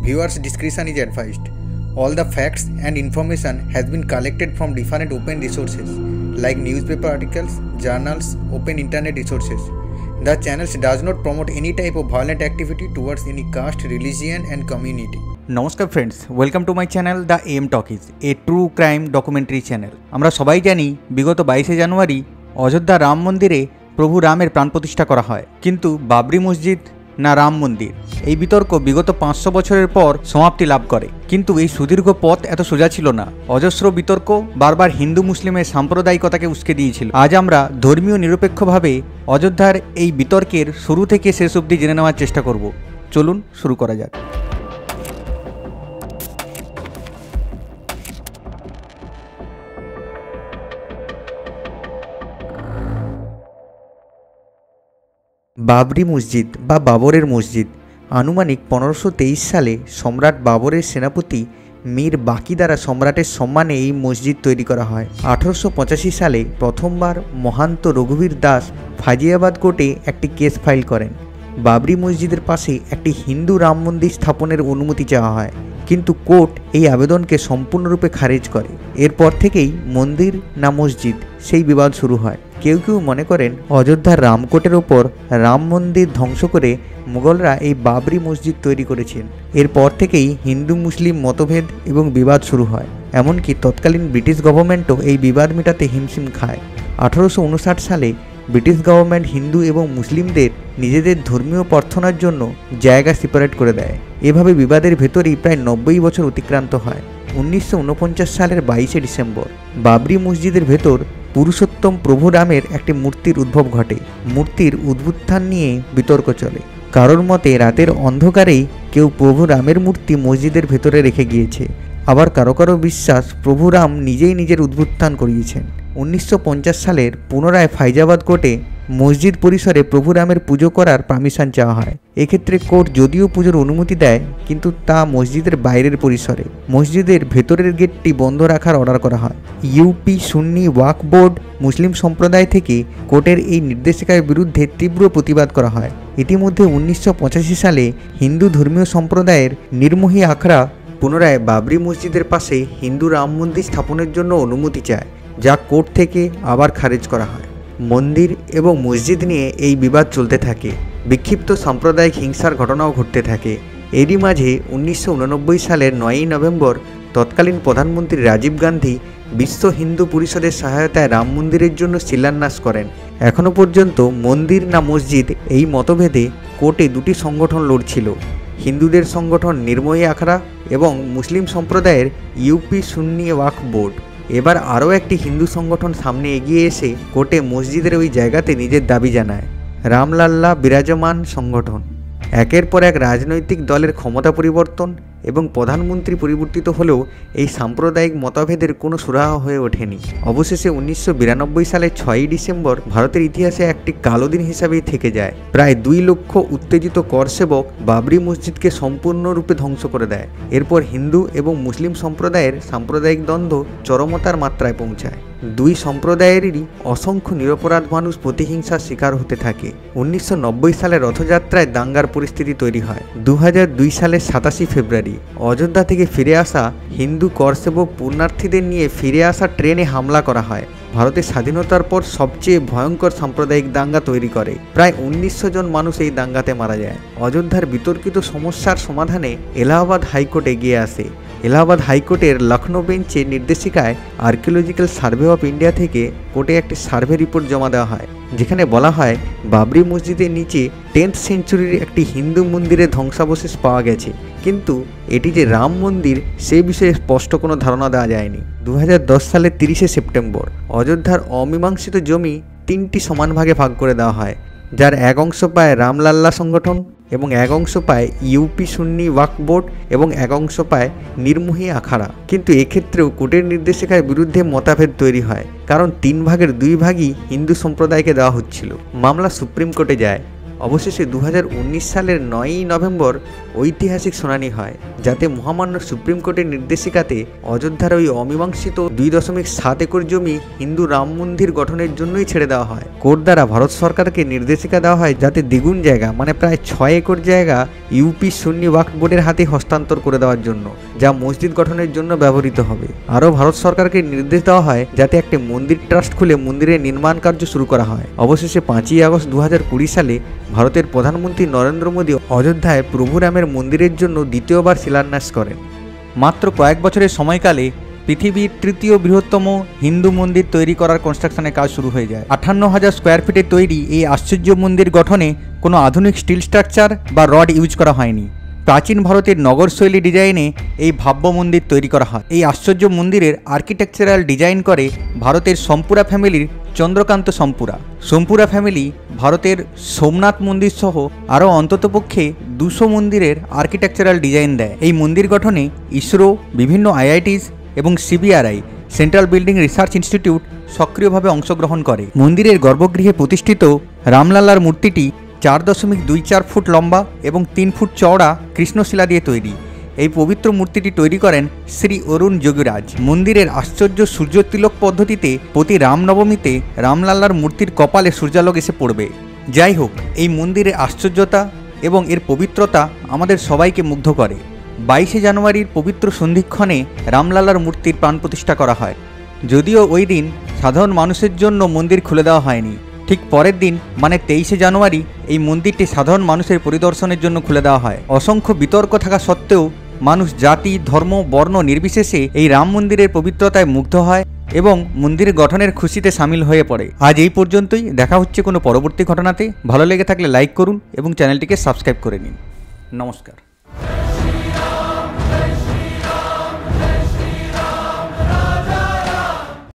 Viewers' discretion is advised. All the facts and information has been collected from different open resources like newspaper articles, journals, open internet resources. The channel does not promote any type of violent activity towards any caste, religion and community. নমস্কার friends, welcome to my channel the M Talkies, a true crime documentary channel. আমরা সবাই জানি বিগত 22শে জানুয়ারি অযোধ্যা রাম মন্দিরে প্রভু রামের প্রাণ প্রতিষ্ঠা করা হয়। কিন্তু বাবরি মসজিদ না রাম মন্দির, এই বিতর্ক বিগত 500 বছরের পর সমাপ্তি লাভ করে। কিন্তু এই সুদীর্ঘ পথ এত সোজা ছিল না। অজস্র বিতর্ক বারবার হিন্দু মুসলিমের সাম্প্রদায়িকতাকে উস্কে দিয়েছিল। আজ আমরা ধর্মীয় নিরপেক্ষভাবে অযোধ্যার এই বিতর্কের শুরু থেকে শেষ অবধি জেনে নেওয়ার চেষ্টা করব। চলুন শুরু করা যাক। বাবরি মসজিদ বা বাবরের মসজিদ আনুমানিক 1523 সালে সম্রাট বাবরের সেনাপতি মীর বাকি দ্বারা সম্রাটের সম্মানে এই মসজিদ তৈরি করা হয়। 1885 সালে প্রথমবার মহান্ত রঘুবীর দাস ফাজিয়াবাদ কোর্টে একটি কেস ফাইল করেন। বাবরি মসজিদের পাশে একটি হিন্দু রাম মন্দির স্থাপনের অনুমতি চাওয়া হয়, কিন্তু কোর্ট এই আবেদনকে সম্পূর্ণরূপে খারিজ করে। এরপর থেকেই মন্দির না মসজিদ সেই বিবাদ শুরু হয়। কেউ কেউ মনে করেন অযোধ্যার রামকোটের ওপর রাম মন্দির ধ্বংস করে মুঘলরা এই বাবরি মসজিদ তৈরি করেছেন। এরপর থেকেই হিন্দু মুসলিম মতভেদ এবং বিবাদ শুরু হয়। এমনকি তৎকালীন ব্রিটিশ গভর্নমেন্টও এই বিবাদ মেটাতে হিমশিম খায়। 1859 সালে ব্রিটিশ গভর্নমেন্ট হিন্দু এবং মুসলিমদের নিজেদের ধর্মীয় প্রার্থনার জন্য জায়গা সেপারেট করে দেয়। এভাবে বিবাদের ভেতরেই প্রায় 90 বছর অতিক্রান্ত হয়। 1949 সালের 22শে ডিসেম্বর বাবরি মসজিদের ভেতর পুরুষোত্তম প্রভু রামের একটি মূর্তির উদ্ভব ঘটে। মূর্তির উদ্ভুত্থান নিয়ে বিতর্ক চলে। কারোর মতে রাতের অন্ধকারেই কেউ প্রভু রামের মূর্তি মসজিদের ভেতরে রেখে গিয়েছে, আবার কারো কারো বিশ্বাস প্রভু রাম নিজেই নিজের উদ্ভুত্থান করিয়েছেন। 1950 সালের পুনরায় ফাইজাবাদ কোর্টে মসজিদ পরিসরে প্রভু রামের পুজো করার পারমিশন চাওয়া হয়। এক্ষেত্রে কোর্ট যদিও পুজোর অনুমতি দেয়, কিন্তু তা মসজিদের বাইরের পরিসরে। মসজিদের ভেতরের গেটটি বন্ধ রাখার অর্ডার করা হয়। ইউপি সুন্নি ওয়াকফ বোর্ড মুসলিম সম্প্রদায় থেকে কোর্টের এই নির্দেশিকার বিরুদ্ধে তীব্র প্রতিবাদ করা হয়। ইতিমধ্যে 1985 সালে হিন্দু ধর্মীয় সম্প্রদায়ের নির্মোহী আখড়া পুনরায় বাবরি মসজিদের পাশে হিন্দু রাম মন্দির স্থাপনের জন্য অনুমতি চায়, যা কোর্ট থেকে আবার খারিজ করা হয়। মন্দির এবং মসজিদ নিয়ে এই বিবাদ চলতে থাকে। বিক্ষিপ্ত সাম্প্রদায়িক হিংসার ঘটনাও ঘটতে থাকে। এরই মাঝে 1989 সালের 9ই নভেম্বর তৎকালীন প্রধানমন্ত্রী রাজীব গান্ধী বিশ্ব হিন্দু পরিষদের সহায়তায় রাম মন্দিরের জন্য শিলান্যাস করেন। এখনও পর্যন্ত মন্দির না মসজিদ এই মতভেদে কোর্টে দুটি সংগঠন লড়ছিল, হিন্দুদের সংগঠন নির্মোহী আখড়া এবং মুসলিম সম্প্রদায়ের ইউপি সুন্নি ওয়াকফ বোর্ড। এবার আরও একটি হিন্দু সংগঠন সামনে এগিয়ে এসে কোর্টে মসজিদের ওই জায়গাতে নিজের দাবি জানায়। রামলাল্লা বিরাজমান সংগঠন। একের পর এক রাজনৈতিক দলের ক্ষমতা পরিবর্তন এবং প্রধানমন্ত্রী পরিবর্তিত হলেও এই সাম্প্রদায়িক মতভেদের কোনো সুরাহা হয়ে ওঠেনি। অবশেষে 1992 সালের 6ই ডিসেম্বর ভারতের ইতিহাসে একটি কালো দিন হিসাবেই থেকে যায়। প্রায় 2 লক্ষ উত্তেজিত করসেবক বাবরি মসজিদকে সম্পূর্ণরূপে ধ্বংস করে দেয়। এরপর হিন্দু এবং মুসলিম সম্প্রদায়ের সাম্প্রদায়িক দ্বন্দ্ব চরমতার মাত্রায় পৌঁছায়। দুই সম্প্রদায়েরই অসংখ্য নিরপরাধ মানুষ প্রতিহিংসার শিকার হতে থাকে। 1990 সালে রথযাত্রায় দাঙ্গার পরিস্থিতি তৈরি হয়। 2002 সালের 27 ফেব্রুয়ারি অযোধ্যা থেকে ফিরে আসা হিন্দু করসেবক পুণ্যার্থীদের নিয়ে ফিরে আসা ট্রেনে হামলা করা হয়। ভারতের স্বাধীনতার পর সবচেয়ে ভয়ঙ্কর সাম্প্রদায়িক দাঙ্গা তৈরি করে। প্রায় 1900 জন মানুষ এই দাঙ্গাতে মারা যায়। অযোধ্যার বিতর্কিত সমস্যার সমাধানে এলাহাবাদ হাইকোর্ট এগিয়ে আসে। এলাহাবাদ হাইকোর্টের লখনৌ বেঞ্চের নির্দেশিকায় আর্কিওলজিক্যাল সার্ভে অফ ইন্ডিয়া থেকে কোর্টে একটি সার্ভে রিপোর্ট জমা দেওয়া হয়, যেখানে বলা হয় বাবরি মসজিদের নিচে 10th সেঞ্চুরির একটি হিন্দু মন্দিরের ধ্বংসাবশেষ পাওয়া গেছে, কিন্তু এটি যে রাম মন্দির সে বিষয়ে স্পষ্ট কোনো ধারণা দেওয়া যায়নি। 2010 সালের 30শে সেপ্টেম্বর অযোধ্যার অমীমাংসিত জমি 3টি সমান ভাগে ভাগ করে দেওয়া হয়, যার এক অংশ পায় রামলাল্লা সংগঠন এবং এক অংশ পায় ইউপি সুন্নি ওয়াকফ বোর্ড এবং এক অংশ পায় নির্মোহী আখড়া। কিন্তু এক্ষেত্রেও কোর্টের নির্দেশিকার বিরুদ্ধে মতভেদ তৈরি হয়, কারণ 3 ভাগের 2 ভাগই হিন্দু সম্প্রদায়কে দেওয়া হচ্ছিল। মামলা সুপ্রিম কোর্টে যায়। অবশেষে 2019 সালের 9ই নভেম্বর ঐতিহাসিক শুনানি হয়, যাতে মহামান্য সুপ্রিম কোর্টের নির্দেশিকাতে অযোধ্যার ওই অমীমাংসিত 2.7 একর জমি হিন্দু রাম মন্দির গঠনের জন্যই ছেড়ে দেওয়া হয়। কোর্ট দ্বারা ভারত সরকারকে নির্দেশিকা দেওয়া হয় যাতে দ্বিগুণ জায়গা মানে প্রায় 6 একর জায়গা ইউপি সুন্নি ওয়াকফ বোর্ডের হাতে হস্তান্তর করে দেওয়ার জন্য, যা মসজিদ গঠনের জন্য ব্যবহৃত হবে। আরও ভারত সরকারকে নির্দেশ দেওয়া হয় যাতে একটি মন্দির ট্রাস্ট খুলে মন্দিরের নির্মাণ কার্য শুরু করা হয়। অবশেষে 5ই আগস্ট 2020 সালে ভারতের প্রধানমন্ত্রী নরেন্দ্র মোদী অযোধ্যায় প্রভু রামের মন্দিরের জন্য দ্বিতীয়বার শিলান্যাস করেন। মাত্র কয়েক বছরের সময়কালে পৃথিবীর তৃতীয় বৃহত্তম হিন্দু মন্দির তৈরি করার কনস্ট্রাকশনের কাজ শুরু হয়ে যায়। 58,000 স্কোয়ার ফিটে তৈরি এই আশ্চর্য মন্দির গঠনে কোনো আধুনিক স্টিল স্ট্রাকচার বা রড ইউজ করা হয়নি। প্রাচীন ভারতের নগরশৈলী ডিজাইনে এই ভাব্য মন্দির তৈরি করা হয়। এই আশ্চর্য মন্দিরের আর্কিটেকচারাল ডিজাইন করে ভারতের সম্পুরা ফ্যামিলির চন্দ্রকান্ত সম্পুরা। সম্পুরা ফ্যামিলি ভারতের সোমনাথ মন্দির সহ আরও অন্ততপক্ষে 200 মন্দিরের আর্কিটেকচারাল ডিজাইন দেয়। এই মন্দির গঠনে ইসরো, বিভিন্ন IITs এবং CBRI central building research institute সক্রিয়ভাবে অংশগ্রহণ করে। মন্দিরের গর্ভগৃহে প্রতিষ্ঠিত রামলালার মূর্তিটি 4.24 ফুট লম্বা এবং 3 ফুট চওড়া কৃষ্ণশিলা দিয়ে তৈরি। এই পবিত্র মূর্তিটি তৈরি করেন শ্রী অরুণ যোগীরাজ। মন্দিরের আশ্চর্য সূর্য তিলক পদ্ধতিতে প্রতি রামনবমীতে রামলালার মূর্তির কপালে সূর্যালোক এসে পড়বে। যাই হোক, এই মন্দিরের আশ্চর্যতা এবং এর পবিত্রতা আমাদের সবাইকে মুগ্ধ করে। 22শে জানুয়ারির পবিত্র সন্ধিক্ষণে রামলালার মূর্তির প্রাণ প্রতিষ্ঠা করা হয়। যদিও ওই দিন সাধারণ মানুষের জন্য মন্দির খুলে দেওয়া হয়নি, ঠিক পরের দিন মানে 23শে জানুয়ারি এই মন্দিরটি সাধারণ মানুষের পরিদর্শনের জন্য খুলে দেওয়া হয়। অসংখ্য বিতর্ক থাকা সত্ত্বেও মানুষ জাতি, ধর্ম, বর্ণ নির্বিশেষে এই রাম মন্দিরের পবিত্রতায় মুগ্ধ হয় এবং মন্দিরের গঠনের খুশিতে সামিল হয়ে পড়ে। আজ এই পর্যন্তই। দেখা হচ্ছে কোনো পরবর্তী ঘটনাতে। ভালো লেগে থাকলে লাইক করুন এবং চ্যানেলটিকে সাবস্ক্রাইব করে নিন। নমস্কার।